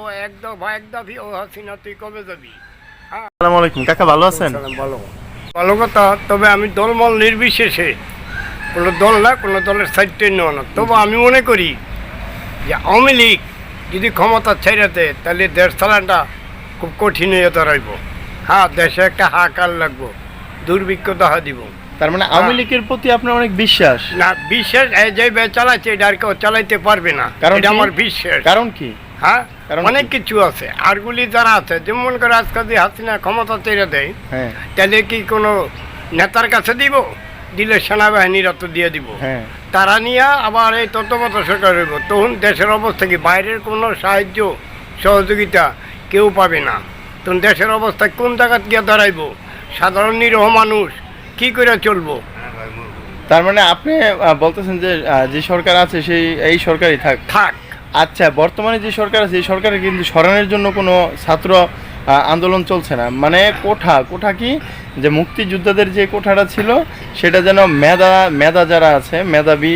ও এক দফা এক দাবি ও হাসিনা তুই কবে যাবি? হ্যাঁ, আসসালামু আলাইকুম কাকা, ভালো আছেন? ভালো ভালো কথা। তবে আমি দলমল নির্বিশেষে কোনো দল না, কোনো দলের সাইডে নেওয়া না। তবু আমি মনে করি যে আওয়ামী লীগ যদি ক্ষমতা ছেড়েতে তাহলে দেশ চালানটা খুব কঠিন হয়ে দাঁড়াইব। হ্যাঁ, দেশে একটা হাহাকার লাগবো, দুর্ভিক্ষ দেখা দিব। তার মানে আওয়ামী লীগের প্রতি আপনার অনেক বিশ্বাস? না, বিশ্বাস যে চালাচ্ছে এটা আর কেউ চালাইতে পারবে না, কারণ এটা কি? আমার বিশ্বাস। কারণ কি? হ্যাঁ, কারণ অনেক কি? কিছু আছে। আরগুলি যারা আছে, যেমন করে আজকে যদি হাসিনা ক্ষমতা ছেড়ে দেয়, হ্যাঁ তাহলে কি কোনো নেতার কাছে দিব? দিলে সেনাবাহিনীরা তো দিয়ে দিব। হ্যাঁ তারা নিয়ে আবার এই তত্ত্বাবধায়ক সরকার হইব, তখন দেশের অবস্থা কি? বাইরের কোনো সাহায্য সহযোগিতা কেউ পাবে না। তখন দেশের অবস্থা কোন জায়গায় গিয়ে দাঁড়াইব? সাধারণ নিরহ মানুষ কি করে চলবো? তার মানে আপনি বলতেছেন যে যে সরকার আছে সেই এই সরকারই থাক। থাক। আচ্ছা, বর্তমানে যে সরকার আছে এই সরকারের কিন্তু সরানোর জন্য কোনো ছাত্র আন্দোলন চলছে না। মানে কোঠা কি, যে মুক্তিযোদ্ধাদের যে কোঠাটা ছিল সেটা যেন মেধা যারা আছে, মেধাবী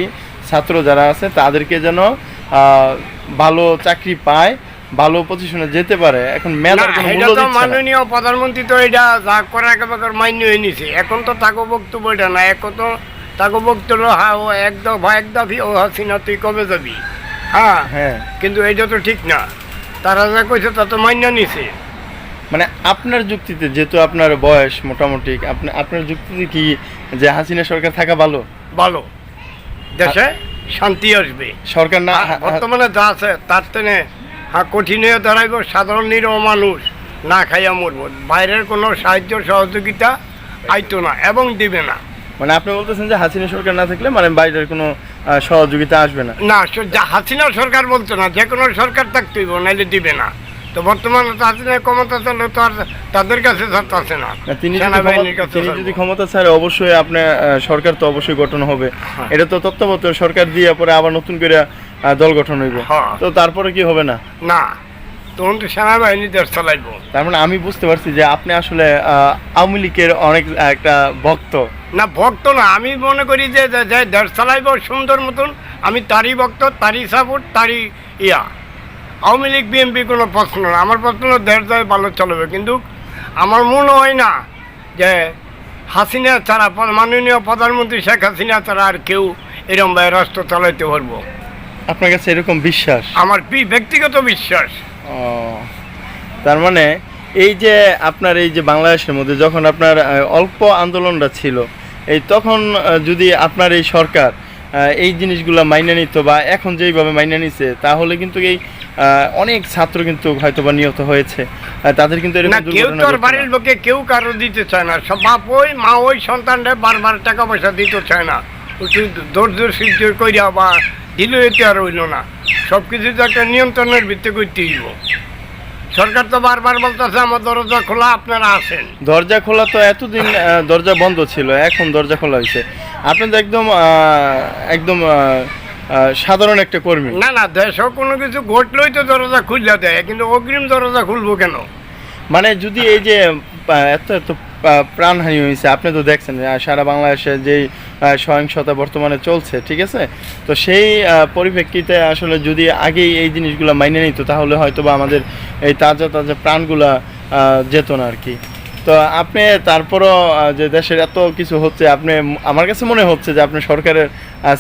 ছাত্র যারা আছে তাদেরকে যেন ভালো চাকরি পায়, ভালো পজিশনে যেতে পারে। এখন মেধার কোনো মূল্য দিচ্ছে না। মাননীয় প্রধানমন্ত্রী তো এটা যা করে একেবারে মান্য হয়ে নিছে। এখন তো তাকে বক্তব্য এটা না, এখন তো তাকে বক্তব্য হ্যাঁ ও এক দাবি ও হাসিনা তুই কবে যাবি? হ্যাঁ হ্যাঁ, কিন্তু এটা তো ঠিক না। তারা যা কইছে তা তো মান্য নিছে। মানে আপনার যুক্তিতে, যেহেতু আপনার বয়স মোটামুটি, আপনার যুক্তিতে কি যে হাসিনা সরকার থাকা ভালো? ভালো, দেশে শান্তি আসবে। সরকার না বর্তমানে যা আছে তার তেনে কঠিন হয়ে দাঁড়াইব। সাধারণ নিরহ মানুষ না খাইয়া মরব। বাইরের কোনো সাহায্য সহযোগিতা আইতো না এবং দিবে না। মানে আপনি বলতেছেন যে হাসিনা সরকার না থাকলে মানে বাইরের কোনো সহযোগিতা আসবে না? না, হাসিনা সরকার বলতো না, যে কোনো সরকার থাকতেইব, নাইলে দিবে না। তো বর্তমানে তো হাসিনা ক্ষমতা চলে, তো আর তাদের কাছে আছে না। তিনি সেনাবাহিনীর কাছে যদি ক্ষমতা ছাড়ে অবশ্যই আপনার সরকার তো অবশ্যই গঠন হবে। হ্যাঁ। এটা তো তত্ত্বাবধায়ক সরকার দিয়ে পরে আবার নতুন করে দল গঠন হইব। হ্যাঁ। তো তারপরে কি হবে না? না, তখন তো সেনাবাহিনী দেশ চালাইব। তার মানে আমি বুঝতে পারছি যে আপনি আসলে আওয়ামী লীগের অনেক একটা ভক্ত। না, ভক্ত না, আমি মনে করি যে দেশ চালাইব সুন্দর মতন, আমি তারই ভক্ত, তারই সাপোর্ট, তারই ইয়া। আওয়ামী লীগ বিএনপি কোনো প্রশ্ন না। আমার প্রশ্ন হলো দেশ যায় ভালো চলবে। কিন্তু আমার মনে হয় না যে হাসিনা ছাড়া, মাননীয় প্রধানমন্ত্রী শেখ হাসিনা ছাড়া আর কেউ এরকম ভাবে রাষ্ট্র চালাইতে পারবো। আপনার কাছে এরকম বিশ্বাস? আমার ব্যক্তিগত বিশ্বাস। ও, তার মানে এই যে আপনার এই যে বাংলাদেশের মধ্যে যখন আপনার অল্প আন্দোলনটা ছিল, এই তখন যদি আপনার এই সরকার এই জিনিসগুলো মাইনে নিত বা এখন যেইভাবে মাইনে নিছে, তাহলে কিন্তু এই অনেক ছাত্র কিন্তু হয়তো বা নিহত হয়েছে। তাদের কিন্তু না, কেউ তো আর বাড়ির লোকে কেউ কারো দিতে চায় না। সব বাপ ওই মা ওই সন্তানরা বারবার টাকা পয়সা দিতে চায় না। ধৈর্য সহ্য করিয়া বা দিল এতে আর হইল না। সব কিছু তো একটা নিয়ন্ত্রণের ভিত্তি করতে হইব। সরকার তো বারবার বলতেছে আমার দরজা খোলা, আপনারা আসেন। দরজা খোলা তো এতদিন দরজা বন্ধ ছিল, এখন দরজা খোলা হয়েছে। আপনি তো একদম একদম সাধারণ একটা কর্মী। না না, দেশেও কোনো কিছু ঘটলেই তো দরজা খুললে দেয়, কিন্তু অগ্রিম দরজা খুলবো কেন? মানে যদি এই যে এত এত প্রাণহানি হয়েছে, আপনি তো দেখছেন সারা বাংলাদেশে যেই সহিংসতা বর্তমানে চলছে, ঠিক আছে? তো সেই পরিপ্রেক্ষিতে আসলে যদি আগেই এই জিনিসগুলো মাইনে নিত, তাহলে হয়তো বা আমাদের এই তাজা তাজা প্রাণগুলা যেত না আর কি। তো আপনি তারপরও যে দেশের এত কিছু হচ্ছে, আপনি, আমার কাছে মনে হচ্ছে যে আপনি সরকারের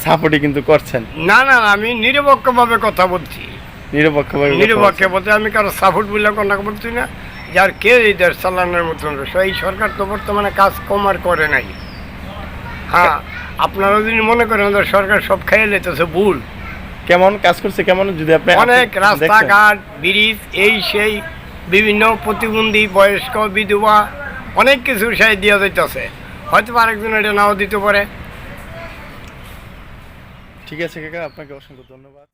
সাপোর্টই কিন্তু করছেন। না না, আমি নিরপেক্ষভাবে কথা বলছি। নিরপেক্ষ বলতে আমি কারো সাপোর্ট বলে কথা বলছি না। যার কে এই দেশ চালানোর মতন, এই সরকার তো বর্তমানে কাজ কম আর করে নাই। হ্যাঁ, আপনারা যদি মনে করেন সরকার সব খেয়ে লেতেছে, ভুল। কেমন কাজ করছে? কেমন যদি আপনি অনেক রাস্তাঘাট, ব্রিজ, এই সেই বিভিন্ন প্রতিবন্ধী, বয়স্ক, বিধবা, অনেক কিছু সেই দেওয়া যাইতেছে। হয়তো আরেকজন এটা নাও দিতে পারে। ঠিক আছে কাকা, আপনাকে অসংখ্য ধন্যবাদ।